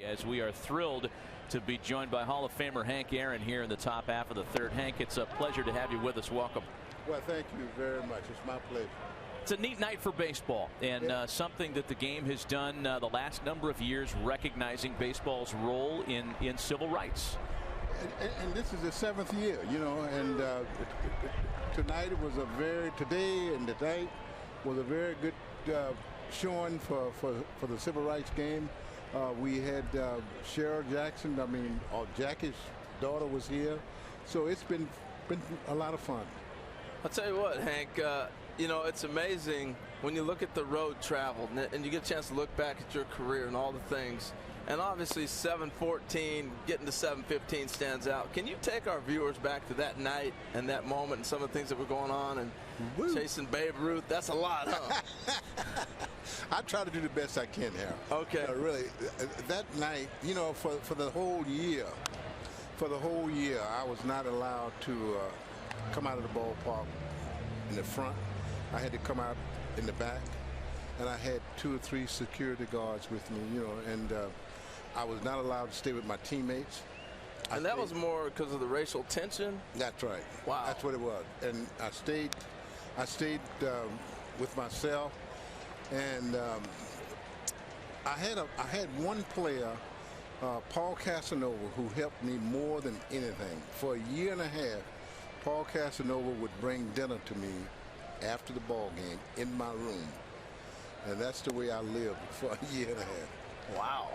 As we are thrilled to be joined by Hall of Famer Hank Aaron here in the top half of the third. Hank, it's a pleasure to have you with us. Welcome. Well, thank you very much. It's my pleasure. It's a neat night for baseball, and something that the game has done the last number of years, recognizing baseball's role in civil rights. And this is the 7th year, you know, and tonight was a very good showing for the civil rights game. We had Cheryl Jackson. Jackie's daughter was here, so it's been a lot of fun. I'll tell you what, Hank. You know, it's amazing when you look at the road traveled and you get a chance to look back at your career and all the things. And obviously 7-14, getting to 7-15 stands out. Can you take our viewers back to that night and that moment and some of the things that were going on and chasing Babe Ruth? That's a lot, huh? I try to do the best I can here. Okay. Really, that night, you know, for the whole year, I was not allowed to come out of the ballpark in the front. I had to come out in the back, and I had 2 or 3 security guards with me, you know, and I was not allowed to stay with my teammates. And that was more because of the racial tension? That's right. Wow. That's what it was. And I stayed with myself, and I had one player, Paul Casanova, who helped me more than anything. For a year and a half, Paul Casanova would bring dinner to me after the ball game in my room. And that's the way I lived for a year and a half. Wow.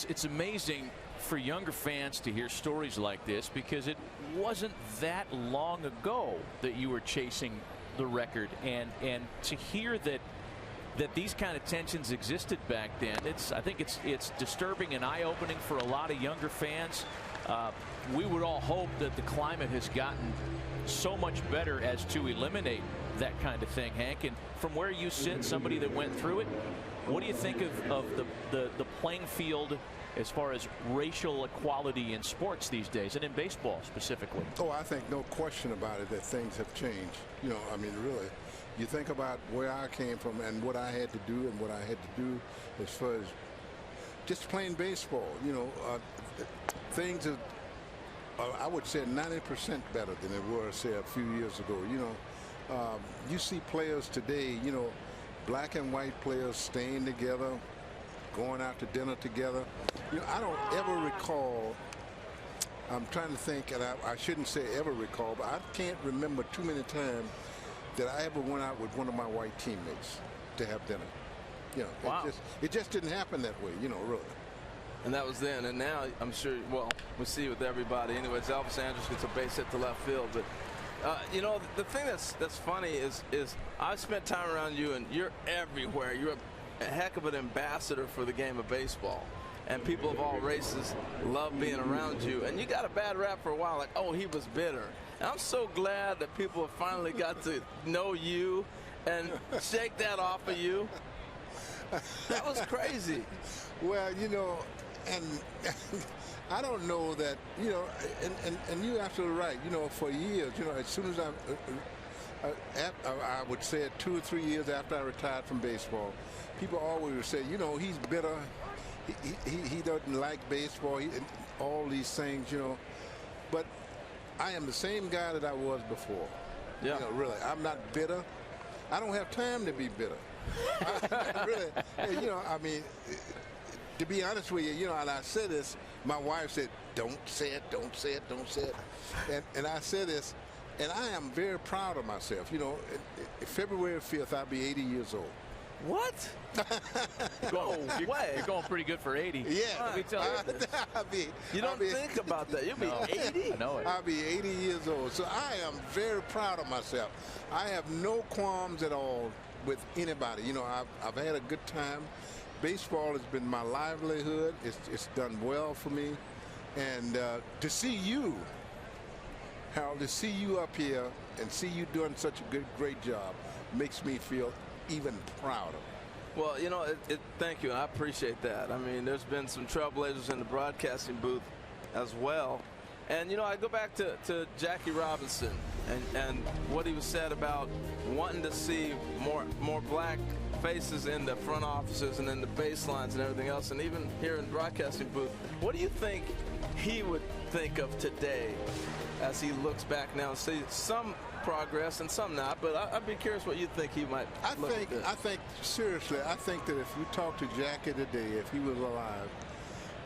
It's amazing for younger fans to hear stories like this, because it wasn't that long ago that you were chasing the record, and to hear that these kind of tensions existed back then, I think it's disturbing and eye-opening for a lot of younger fans. We would all hope that the climate has gotten so much better as to eliminate that kind of thing, Hank. And from where you sit, somebody that went through it, what do you think of the playing field as far as racial equality in sports these days, and in baseball specifically? Oh, I think no question about it that things have changed. You know, I mean, really, you think about where I came from and what I had to do and what I had to do as far as just playing baseball. You know, things are, I would say, 90% better than it was, say, a few years ago. You know, you see players today, you know, black and white players staying together, going out to dinner together. You know, I don't ever recall, I'm trying to think, and I shouldn't say ever recall, but I can't remember too many times that I ever went out with one of my white teammates to have dinner. You know, wow. It just didn't happen that way, you know, really. And that was then, and now I'm sure, well, we'll see with everybody. Anyways, Elvis Andrus gets a base hit to left field, but you know, the thing that's funny is I spent time around you, and you're everywhere. You're a heck of an ambassador for the game of baseball, and people of all races love being around you. And you got a bad rap for a while, like, oh, he was bitter. And I'm so glad that people have finally got to know you and shake that off of you. That was crazy. Well, you know, and I don't know that, you know, and you're absolutely right. You know, for years, you know, as soon as I would say it 2 or 3 years after I retired from baseball, people always would say, you know, he's bitter. He doesn't like baseball. All these things, you know. But I am the same guy that I was before. Yeah. You know, really, I'm not bitter. I don't have time to be bitter. Really, you know, I mean, to be honest with you, you know, and I said this, my wife said, don't say it, don't say it, don't say it. And I said this, and I am very proud of myself. You know, February 5th, I'll be 80 years old. What? You're going pretty good for 80. Yeah. Let me tell you this. You don't think about that. You'll be 80. I know it. I'll be 80 years old. So I am very proud of myself. I have no qualms at all with anybody. You know, I've had a good time. Baseball has been my livelihood. It's done well for me. And to see you, Harold, to see you up here and see you doing such a great job makes me feel even prouder. Well, you know, thank you. I appreciate that. I mean, there's been some trailblazers in the broadcasting booth as well. And, you know, I go back to Jackie Robinson and what he was said about wanting to see more black faces in the front offices and in the baselines and everything else, and even here in the broadcasting booth. What do you think he would think of today as he looks back now and sees some progress and some not? But I'd be curious what you think he might look at. I think seriously, I think that if we talked to Jackie today, if he was alive,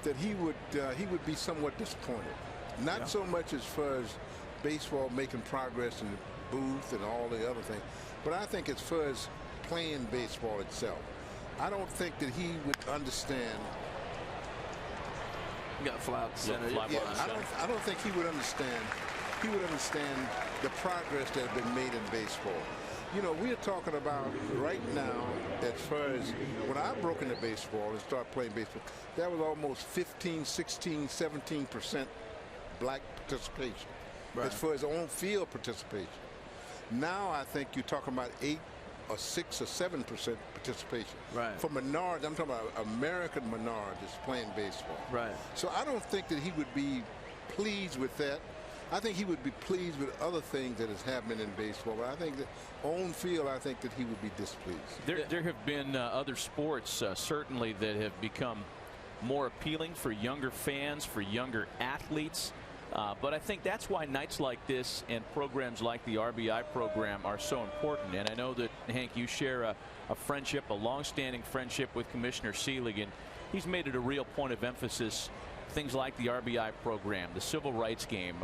that he would be somewhat disappointed. Not so much as far as baseball making progress in the booth and all the other things, but I think as far as playing baseball itself, I don't think that he would understand. You got fly out the center. I don't think he would understand. He would understand the progress that has been made in baseball. You know, we're talking about right now, as far as when I broke into baseball and started playing baseball, that was almost 15, 16, 17% black participation, as far as on-field participation. Now I think you're talking about 8 or 6 or 7% participation. Right. For minorities, I'm talking about American minorities playing baseball. Right. So I don't think that he would be pleased with that. I think he would be pleased with other things that is happening in baseball. But I think that on field, I think that he would be displeased. There have been other sports certainly that have become more appealing for younger fans, for younger athletes. But I think that's why nights like this and programs like the RBI program are so important. And I know that, Hank, you share a friendship, a long-standing friendship with Commissioner Seelig, and he's made it a real point of emphasis. Things like the RBI program, the civil rights game.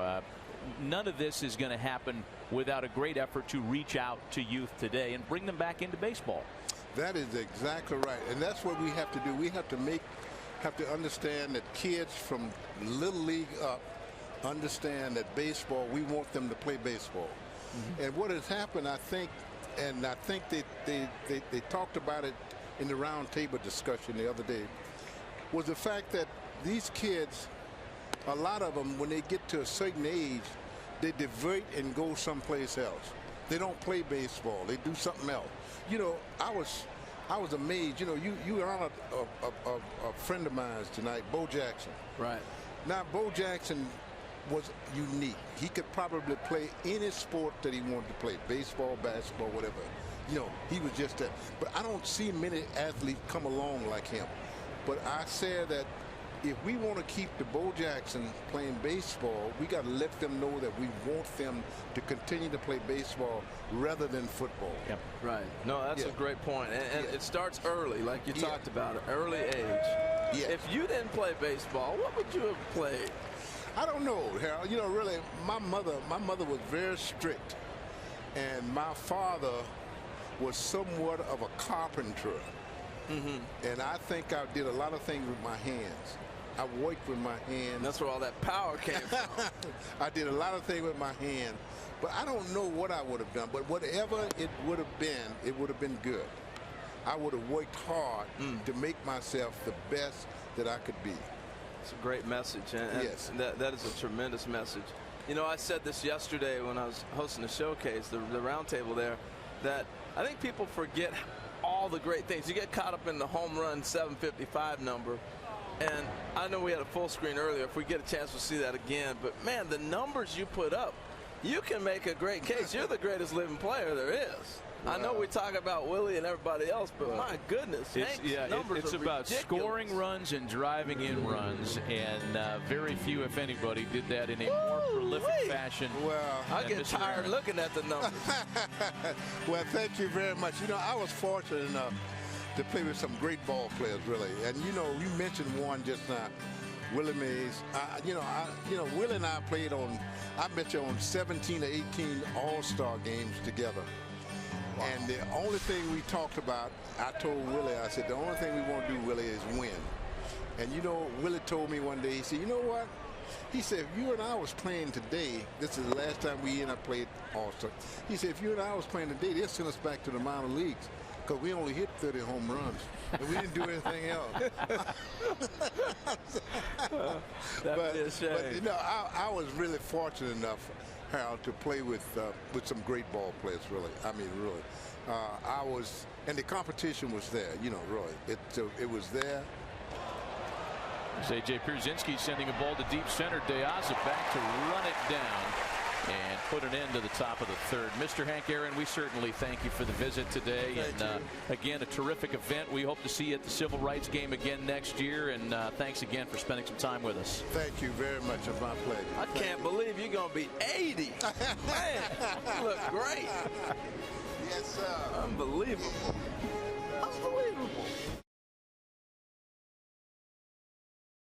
None of this is going to happen without a great effort to reach out to youth today and bring them back into baseball. That is exactly right. And that's what we have to do. We have to understand that kids from little league up understand that baseball, we want them to play baseball. And what has happened, I think, and I think they talked about it in the round table discussion the other day, was the fact that these kids, a lot of them, when they get to a certain age, they divert and go someplace else. They don't play baseball. They do something else. You know, I was amazed. You know, you honored a friend of mine tonight, Bo Jackson. Right. Now, Bo Jackson was unique. He could probably play any sport that he wanted to play, baseball, basketball, whatever. You know, he was just that. But I don't see many athletes come along like him. But I said that if we want to keep the Bo Jackson playing baseball, we got to let them know that we want them to continue to play baseball rather than football. Yep. Right. No, that's a great point. And it starts early, like you talked about, at early age. If you didn't play baseball, what would you have played? I don't know, Harold. You know, really, my mother was very strict, and my father was somewhat of a carpenter. And I think I did a lot of things with my hands. I worked with my hands. That's where all that power came from. I did a lot of things with my hands, but I don't know what I would have done. But whatever it would have been good. I would have worked hard to make myself the best that I could be. It's a great message, and that is a tremendous message. You know, I said this yesterday when I was hosting the showcase, the roundtable there, that I think people forget all the great things. You get caught up in the home run 755 number, and I know we had a full screen earlier. If we get a chance, we'll see that again. But, man, the numbers you put up, you can make a great case. You're the greatest living player there is. Wow. I know we talk about Willie and everybody else, but my goodness, it's about ridiculous. Scoring runs and driving in runs, and very few, if anybody, did that in a more prolific fashion. Well, I get tired looking at the numbers. Well, thank you very much. You know, I was fortunate enough to play with some great ball players, really. And you know, you mentioned one just now, Willie Mays. Willie and I played on. I bet you on 17 or 18 All-Star games together. Wow. And the only thing we talked about, I told Willie, I said, the only thing we want to do, Willie, is win. And you know, Willie told me one day, he said, you know what? He said, if you and I was playing today, this is the last time we and I played All-Star. He said, if you and I was playing today, they'll send us back to the minor leagues because we only hit 30 home runs. And we didn't do anything else. That'd be a shame. But, you know, I was really fortunate enough, Harold, to play with some great ball players, really. I mean, really. And the competition was there, you know, really. It was there. A.J. Pierzynski sending a ball to deep center. De Aza back to run it down. and put an end to the top of the third. Mr. Hank Aaron, we certainly thank you for the visit today. And again, a terrific event. We hope to see you at the Civil Rights Game again next year. And thanks again for spending some time with us. Thank you very much. It's my pleasure. I can't believe you're going to be 80. Man, you look great. Yes, sir. Unbelievable.